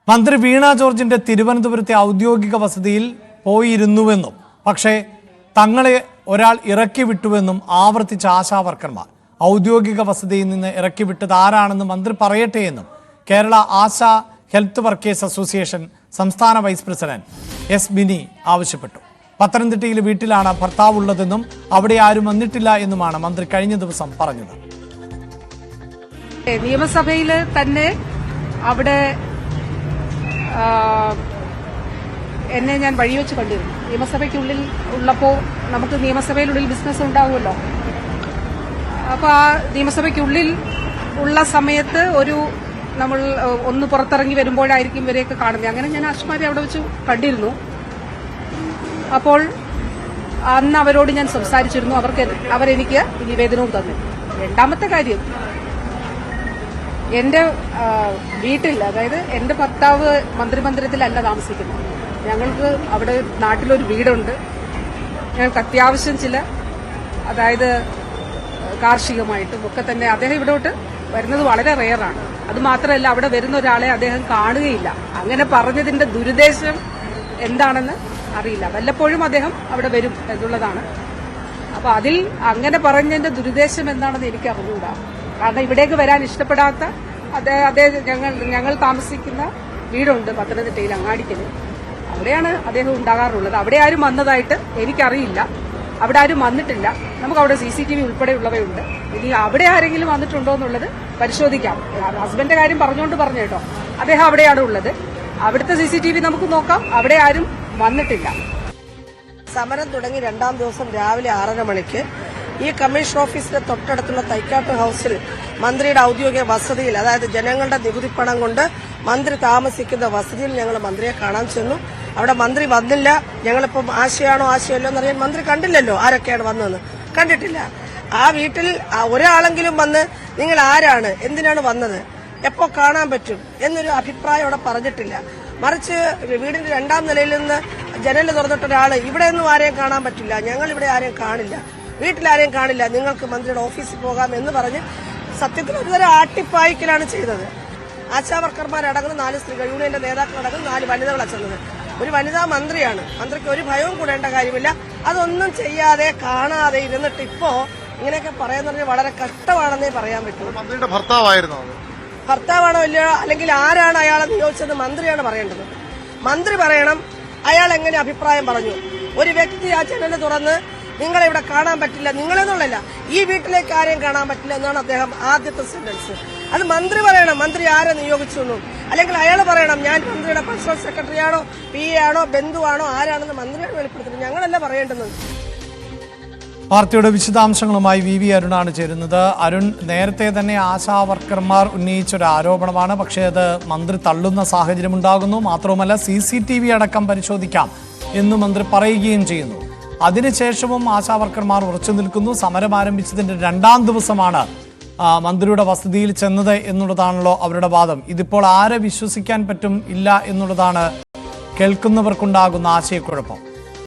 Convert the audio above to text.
മന്ത്രി വീണ ജോർജിന്റെ തിരുവനന്തപുരത്തെ ഔദ്യോഗിക വസതിയിൽ പോയിരുന്നുവെന്നും പക്ഷേ തങ്ങളെ ഒരാൾ ഇറക്കി വിട്ടുവെന്നും ആവർത്തിച്ച ആശാവർക്കർമാർ. ഔദ്യോഗിക വസതിയിൽ നിന്ന് ഇറക്കി വിട്ടത് ആരാണെന്ന് മന്ത്രി പറയട്ടെ എന്നും Kerala ASHA health workers association സംസ്ഥാന വൈസ് പ്രസിഡന്റ് എസ് ബിനി ആവശ്യപ്പെട്ടു. പത്തനംതിട്ടയിലെ വീട്ടിലാണ് ഭർത്താവ് ഉള്ളതെന്നും അവിടെ ആരും വന്നിട്ടില്ല എന്നുമാണ് മന്ത്രി കഴിഞ്ഞ ദിവസം പറഞ്ഞത്. നിയമസഭയിൽ തന്നെ അവിടെ എന്നെ ഞാൻ വഴിവെച്ച് കണ്ടിരുന്നു. നിയമസഭയ്ക്കുള്ളിൽ ഉള്ളപ്പോൾ നമുക്ക് നിയമസഭയിലുള്ളിൽ ബിസിനസ് ഉണ്ടാവുമല്ലോ. അപ്പോൾ ആ നിയമസഭയ്ക്കുള്ളിൽ ഉള്ള സമയത്ത് നമ്മൾ ഒന്ന് പുറത്തിറങ്ങി വരുമ്പോഴായിരിക്കും ഇവരെയൊക്കെ കാണുന്നത്. അങ്ങനെ ഞാൻ ആശുമാരെ അവിടെ വെച്ച് കണ്ടിരുന്നു. അപ്പോൾ അന്ന് അവരോട് ഞാൻ സംസാരിച്ചിരുന്നു. അവരെനിക്ക് നിവേദനവും തന്നു. രണ്ടാമത്തെ കാര്യം, എന്റെ വീട്ടിൽ, അതായത് എന്റെ ഭർത്താവ് മന്ത്രിമന്ദിരത്തിലല്ല താമസിക്കുന്നത്. ഞങ്ങൾക്ക് അവിടെ നാട്ടിലൊരു വീടുണ്ട്. ഞങ്ങൾക്ക് അത്യാവശ്യം അതായത് കാർഷികമായിട്ടും ഒക്കെ തന്നെ അദ്ദേഹം ഇവിടോട്ട് വരുന്നത് വളരെ റെയറാണ്. അത് മാത്രമല്ല, അവിടെ വരുന്ന ഒരാളെ അദ്ദേഹം കാണുകയില്ല. അങ്ങനെ പറഞ്ഞതിന്റെ ദുരുദ്ദേശം എന്താണെന്ന് അറിയില്ല. വല്ലപ്പോഴും അദ്ദേഹം അവിടെ വരും എന്നുള്ളതാണ്. അപ്പൊ അതിൽ അങ്ങനെ പറഞ്ഞതിന്റെ ദുരുദ്ദേശം എന്താണെന്ന് എനിക്ക് അറിഞ്ഞുകൂടാ. കാരണം ഇവിടേക്ക് വരാൻ ഇഷ്ടപ്പെടാത്ത ഞങ്ങൾ താമസിക്കുന്ന വീടുണ്ട് പത്തനംതിട്ടയിൽ അങ്ങാടിക്കല്. അവിടെയാണ് അദ്ദേഹം ഉണ്ടാകാറുള്ളത്. അവിടെ ആരും വന്നതായിട്ട് എനിക്കറിയില്ല. അവിടെ ആരും വന്നിട്ടില്ല. നമുക്ക് അവിടെ CCTV ഉൾപ്പെടെയുള്ളവയുണ്ട്. ഇനി അവിടെ ആരെങ്കിലും വന്നിട്ടുണ്ടോ എന്നുള്ളത് പരിശോധിക്കാം. ഹസ്ബൻഡിന്റെ കാര്യം പറഞ്ഞു കേട്ടോ. അദ്ദേഹം അവിടെയാണ് ഉള്ളത്. അവിടുത്തെ CCTV നമുക്ക് നോക്കാം. അവിടെ ആരും വന്നിട്ടില്ല. സമരം തുടങ്ങി രണ്ടാം ദിവസം രാവിലെ 6:30 മണിക്ക് ഈ കമ്മീഷൻ ഓഫീസിന്റെ തൊട്ടടുത്തുള്ള തൈക്കാട്ട് ഹൌസിൽ മന്ത്രിയുടെ ഔദ്യോഗിക വസതിയിൽ, അതായത് ജനങ്ങളുടെ നികുതി പണം കൊണ്ട് മന്ത്രി താമസിക്കുന്ന വസതിയിൽ ഞങ്ങൾ മന്ത്രിയെ കാണാൻ ചെന്നു. അവിടെ മന്ത്രി വന്നില്ല. ഞങ്ങളിപ്പം ആശയാണോ ആശയമല്ലോ എന്നറിയാൻ മന്ത്രി കണ്ടില്ലല്ലോ. ആരൊക്കെയാണ് വന്നതെന്ന് കണ്ടിട്ടില്ല. ആ വീട്ടിൽ ഒരാളെങ്കിലും വന്ന് നിങ്ങൾ ആരാണ്, എന്തിനാണ് വന്നത്, എപ്പോ കാണാൻ പറ്റും എന്നൊരു അഭിപ്രായം അവിടെ പറഞ്ഞിട്ടില്ല. മറിച്ച് വീടിന്റെ 2ാം നിലയിൽ നിന്ന് ജനല് തുറന്നിട്ട ഒരാള് ഇവിടെ ഒന്നും ആരെയും കാണാൻ പറ്റില്ല, ഞങ്ങൾ ഇവിടെ ആരെയും കാണില്ല, വീട്ടിലാരെയും കാണില്ല, നിങ്ങൾക്ക് മന്ത്രിയുടെ ഓഫീസിൽ പോകാം എന്ന് പറഞ്ഞ് സത്യത്തിൽ ഒരുതരം ആട്ടിപ്പായിക്കലാണ് ചെയ്തത്. ആശാവർക്കർമാരടങ്ങുന്ന 4 സ്ത്രീകൾ, യൂണിയന്റെ നേതാക്കളടങ്ങുന്ന 4 വനിതകളാണ് ചെന്നത്. ഒരു വനിതാ മന്ത്രിയാണ്. മന്ത്രിക്ക് ഒരു ഭയവും കൂടേണ്ട കാര്യമില്ല. അതൊന്നും ചെയ്യാതെ കാണാതെ ഇരുന്നിട്ട് ഇപ്പോ ഇങ്ങനെയൊക്കെ പറയാന്ന് വളരെ കഷ്ടമാണെന്നേ പറയാൻ പറ്റുള്ളൂ. മന്ത്രിയുടെ ഭർത്താവായിരുന്നോ? ഭർത്താവാണോ ഇല്ലയോ, അല്ലെങ്കിൽ ആരാണ് അയാളെ നിയോഗിച്ചത് മന്ത്രിയാണ് പറയേണ്ടത്. മന്ത്രി പറയണം അയാൾ എങ്ങനെ അഭിപ്രായം പറഞ്ഞു. ഒരു വ്യക്തി ആ ജനല് തുറന്ന് നിങ്ങളെ ഇവിടെ കാണാൻ പറ്റില്ല, നിങ്ങളെന്നുള്ളല്ല ഈ വീട്ടിലേക്ക് ആരെയും കാണാൻ പറ്റില്ല എന്നാണ് അദ്ദേഹം ആദ്യത്തെ സെന്റൻസ്. അത് മന്ത്രി പറയണം. മന്ത്രി ആരെ നിയോഗിച്ചു എന്നും, അല്ലെങ്കിൽ അയാൾ പറയണം ഞാൻ മന്ത്രിയുടെ പേഴ്സണൽ സെക്രട്ടറി ആണോ, PA ആണോ, ബന്ധുവാണോ, ആരാണെന്ന് മന്ത്രിയാണ് വെളിപ്പെടുത്തുന്നത്, ഞങ്ങളല്ല പറയേണ്ടത്. വാർത്തയുടെ വിശദാംശങ്ങളുമായി VV അരുണാണ് ചേരുന്നത്. അരുൺ, നേരത്തെ തന്നെ ആശാവർക്കർമാർ ഉന്നയിച്ചൊരു ആരോപണമാണ്. പക്ഷേ അത് മന്ത്രി തള്ളുന്ന സാഹചര്യമുണ്ടാകുന്നു. മാത്രവുമല്ല CCTV അടക്കം പരിശോധിക്കാം എന്ന് മന്ത്രി പറയുകയും ചെയ്യുന്നു. അതിനുശേഷവും ആശാവർക്കർമാർ ഉറച്ചു നിൽക്കുന്നു. സമരം ആരംഭിച്ചതിന്റെ 2ാം ദിവസമാണ് മന്ത്രിയുടെ വസതിയിൽ ചെന്നത് എന്നുള്ളതാണല്ലോ അവരുടെ വാദം. ഇതിപ്പോൾ ആരെ വിശ്വസിക്കാൻ പറ്റും ഇല്ല എന്നുള്ളതാണ് കേൾക്കുന്നവർക്കുണ്ടാകുന്ന ആശയക്കുഴപ്പം.